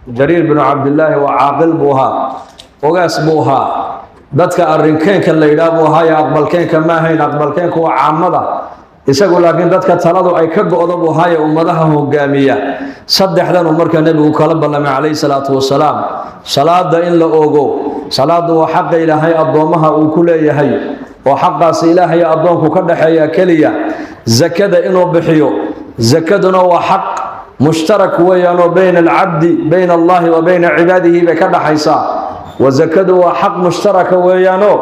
جرير بن عبد الله وعاقل بوها وقاس بوها dadka arrinkeenka la yiraahdo hay aqbalkeenka ma ahayn aqbalkeenku waa caamada isagu laakiin dadka taladu ay ka go'do buu hay ummadaha hogaamiya saddexdan marka nabigu kala ballamay calayhi salaatu wasalaam salaada in la oogo salaadu waa xaq ilaahay adoomaha uu ku leeyahay oo xaqaas ilaahay adoonku ka dhaxeeya kaliya zakada inuu bixiyo zakaduna waa xaq mushtarak weeyaan bayna al-abdi bayna Allah wa bayna ibadihi ba ka dhaxaysa وزكاة وحق مشترك ويانو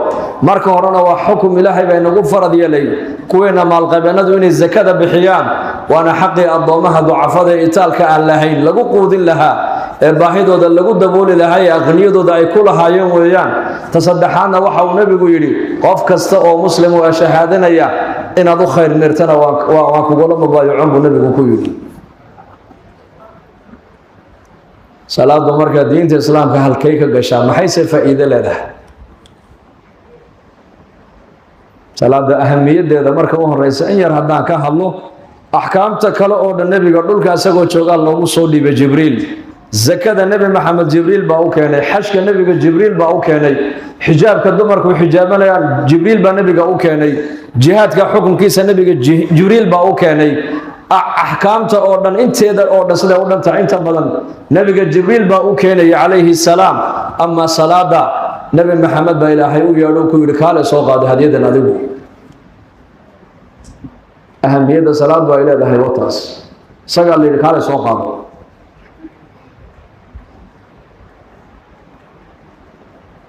marka horena waa xukum ilaahay bay nagu farad yeelay kuweena maal qabanadu in zakada bixiyaan waana xaqi adoomaha ducafada itaalka aan lahayn lagu quudin lahaa ee baahidooda lagu dabooli lahaa aqniyadooda ay ku lahaayeen weeyaan tasaddaxana waxa uu nabigu yiri qof kasta oo muslim oo shahaadanaya inaad u khayr mirtana waa kugu la mabaayo buu nabigu ku yiri salaadu marka diinta islaamka halkay ka gashaa maxay faa'iido leedahay salaada ahamiyadeeda marka u horeysa in yar hadaan ka hadlo ahkaamta kale oo nabiga dhulka asagoo jooga loogu soo dhiibay jibriil zakada nabi maxamed jibriil baa u keenay xajka nabiga jibriil baa u keenay xijaabka dumarku xijaabanayaan jibriil baa nabiga u keenay jihaadka xukunkiisa nabiga jibriil baa u keenay ahkaamta oo dhan inteeda oo dhan sida u dhanta inta badan nabiga jibriil baa u keenay calayhi salaam amma salaada nabi maxamed baa ilaahay u yeedho ku yiri kaale soo qaado hadiyadan adigu ahamiyada salaad baa ilaahay wataas sagal leeyahay kaale soo qaado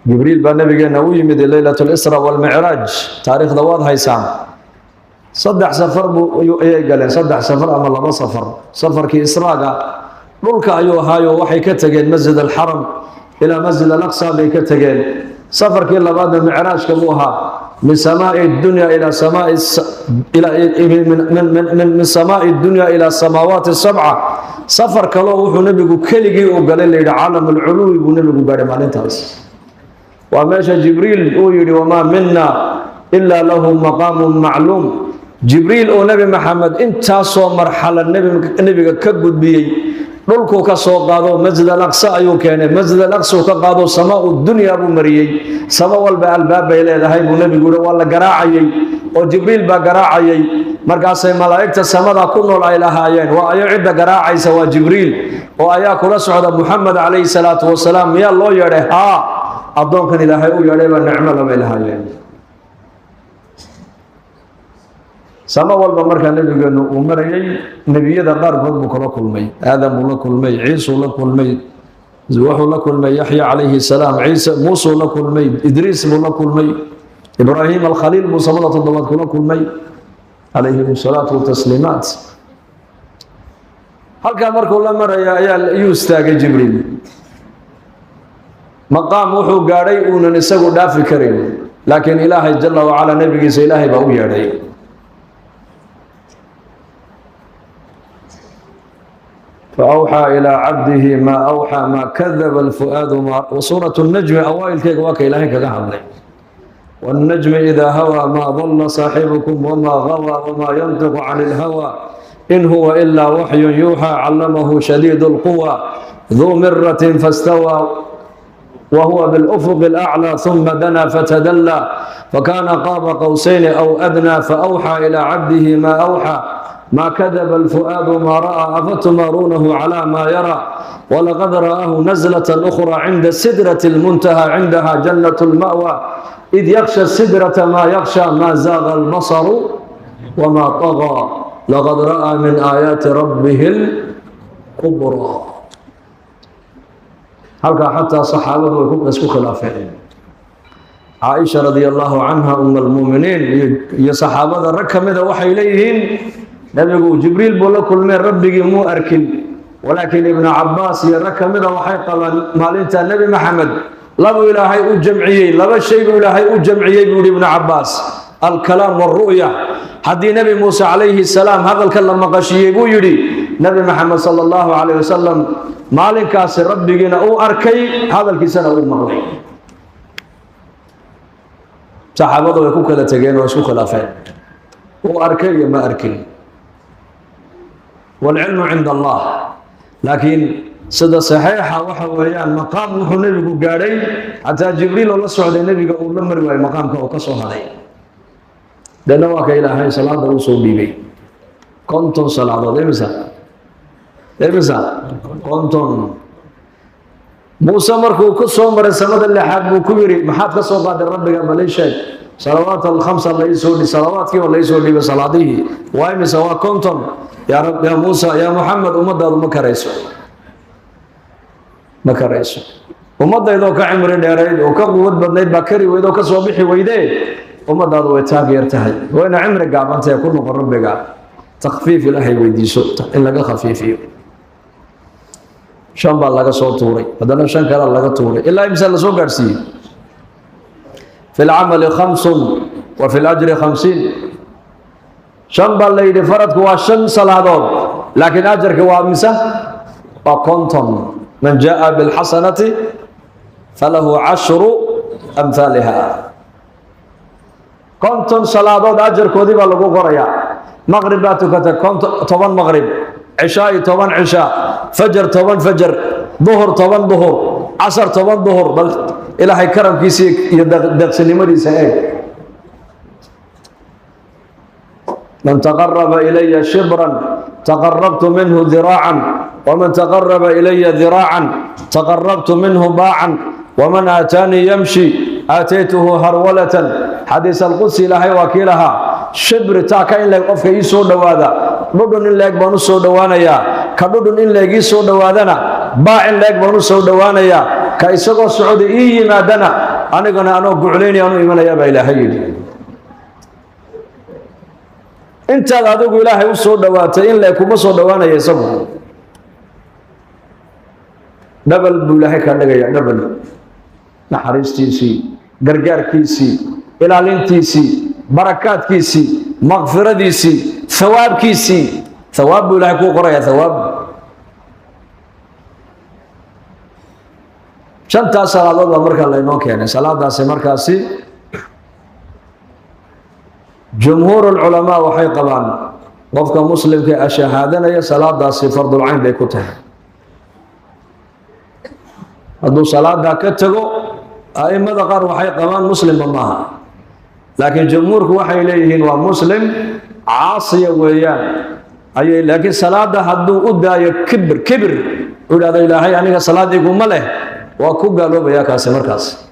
jibriil baa nabigeena u yimid laylatul isra wal mi'raj taariikhda waad haysaan صدح سفر قال صدح سفر أما الله سفر سفر كي إسراء ملك أيها هايو وحي كتجين مسجد الحرم إلى مسجد الأقصى بكتجين سفر كي الله بعد المعراج كبوها من سماء الدنيا إلى سماء إلى من سماء الدنيا إلى السماوات السبعة سفر كلو نبي كلجي وقال لي عالم العلو ونبي بعد ما ننتهي وماشى جبريل يقول وما منا إلا له مقام معلوم جبريل او نبي محمد انت سو مرحله النبي كغد بيي دولكو كسو قادو مسجد الاقصى ايو كانه مسجد الاقصى كقادو سماء الدنيا ابو مريي سماء والبا الباب الهي ابو نبي غورو ولا غراعيي او جبريل با غراعيي markaasay malaa'ikta samada ku nool ay lahaayeen waa ay cid garaacaysa waa jibril oo ayaa kula socda muhammad alayhi salatu wasalaam ya loo yeeray ha adoonkan ilaahay u yeeray ba nicmo la lahaayeen سما والبا marka nabigeenu uu marayay nabiyada qaar badan buu kala kulmay aadam uu la kulmay ciise uu la kulmay wuxuu la kulmay yahya alayhi salaam ciise muusa uu la kulmay idris uu la kulmay ibrahim al-khalil uu samada toddobaad kula kulmay alayhi salatu wa taslimat halka markuu la maraya ayaa uu istaagay jibriil maqaam wuxuu gaaray uu isagu dhaafi karin laakiin ilaahay jalla wa ala nabigiisa ilaahay baa u yeeray فأوحى إلى عبده ما أوحى ما كذب الفؤاد وسورة النجم أوائل كيك واك إلهي كغهضي والنجم إذا هوى ما ضل صاحبكم وما غوى وما ينطق عن الهوى إن هو إلا وحي يوحى علمه شديد القوى ذو مرة فاستوى وهو بالأفق الأعلى ثم دنا فتدلى فكان قاب قوسين أو أدنى فأوحى إلى عبده ما أوحى ما كذب الفؤاد ما رأى أفتمارونه على ما يرى ولقد رآه نزلة أخرى عند سدرة المنتهى عندها جنة المأوى إذ يخشى السدرة ما يخشى ما زاغ البصر وما طغى لقد رأى من آيات ربه الكبرى هل حتى صحابه وكبر اسكو خلافين عائشة رضي الله عنها أم المؤمنين يا صحابة ركمة وحي إليهن نبي جبريل بقول كل من ربي مو أركن ولكن ابن عباس يركمده وحي قال مالنت النبي محمد لبو إلهي الجمعية لبو الشيء إلهي الجمعية بيقول ابن عباس الكلام والرؤية حدي نبي موسى عليه السلام هذا الكلام مقاشي يقول نبي محمد صلى الله عليه وسلم مالن كاس ربي أو أركي هذا الكيسان أو مغلي صحابته يكون كذا تجين ويسوق خلافين وأركي ما أركي والعلم عند الله لكن sida saxiixa waxa weeyaan maqaam wuxuu nabigu gaadhay xataa jibriil oo la socday nabiga uu la mari waayay maqaamka oo ka soo haday dana waa ka ilaahay salaada uu soo dhiibay konton salaadood imisa konton muuse markuu ku soo maray samada lixaad buu ku yiri maxaad ka soo qaaday rabbiga balay sheeg salawaat al-khamsa la isoo dhibay salawaadkii oo la isoo dhibay salaadihii waa imisa waa konton ya rab ya muuse ya muhammad ummadaadu ma karayso ummadaydo ka cimri dheereed oo ka quwad badnayd ba kari weyd oo ka soo bixi weydee ummadaadu way taageertahay wayna cimri gaabantay ku noqon rabbiga takhfiif ilaahay weydiiso in laga khafiifiyo shan baa laga soo tuuray hadana shan kale laga tuuray ilaa imsa la soo gaarsiiyay في العمل 5 وفي الأجر 50 شن بالليل فرضك وشن صلاة لكن أجرك وامسة وكنتم من جاء بالحسنة فله 10 أمثالها كنتم صلاة أجرك ودي بالغو قرية مغرباتك كنت طبعا مغرب عشاء طبعا عشاء فجر طبعا فجر ظهر طبعا ظهر عصر طبعا ظهر بل إلهي كرم كيسي يدقسني مري سعيد من تقرب إلي شبرا تقربت منه ذراعا ومن تقرب إلي ذراعا تقربت منه باعا ومن آتاني يمشي آتيته هرولة حديث القدس إلهي وكيلها شبر تاكا إن لك أفك يسو دوادا ندن إن لك بانسو دوانيا كندن إن لك يسو دوادنا باع إن لك بانسو دوانيا كايسقو سعودي مادنا أنا قعليني أنا إيمان يا إلهي انت هذا إلهي وصو دوات إن لك ومصو دوانا يسبه دبل بولاهي كان لغاية دبل نحريس تيسي قرقار كيسي إلالين تيسي بركات كيسي مغفرة ديسي ثواب كيسي ثواب بولاهي كو قرأي ثواب شنتا صلاة الله مركا الله ينوك يعني صلاة داسي مركاسي جمهور العلماء وحي قبان وفق مسلم كي أشهادنا يا صلاة داسي فرض العين بيكوتها هذو صلاة دا كتغو أئمة قار وحي قبان مسلم بماها لكن جمهورك وحي إليهن ومسلم عاصية ويان أي لكن صلاة دا هدو أدى كبر ولا هذا إلهي يعني صلاة يقوم له وكو قالوا بيا كاسي مركز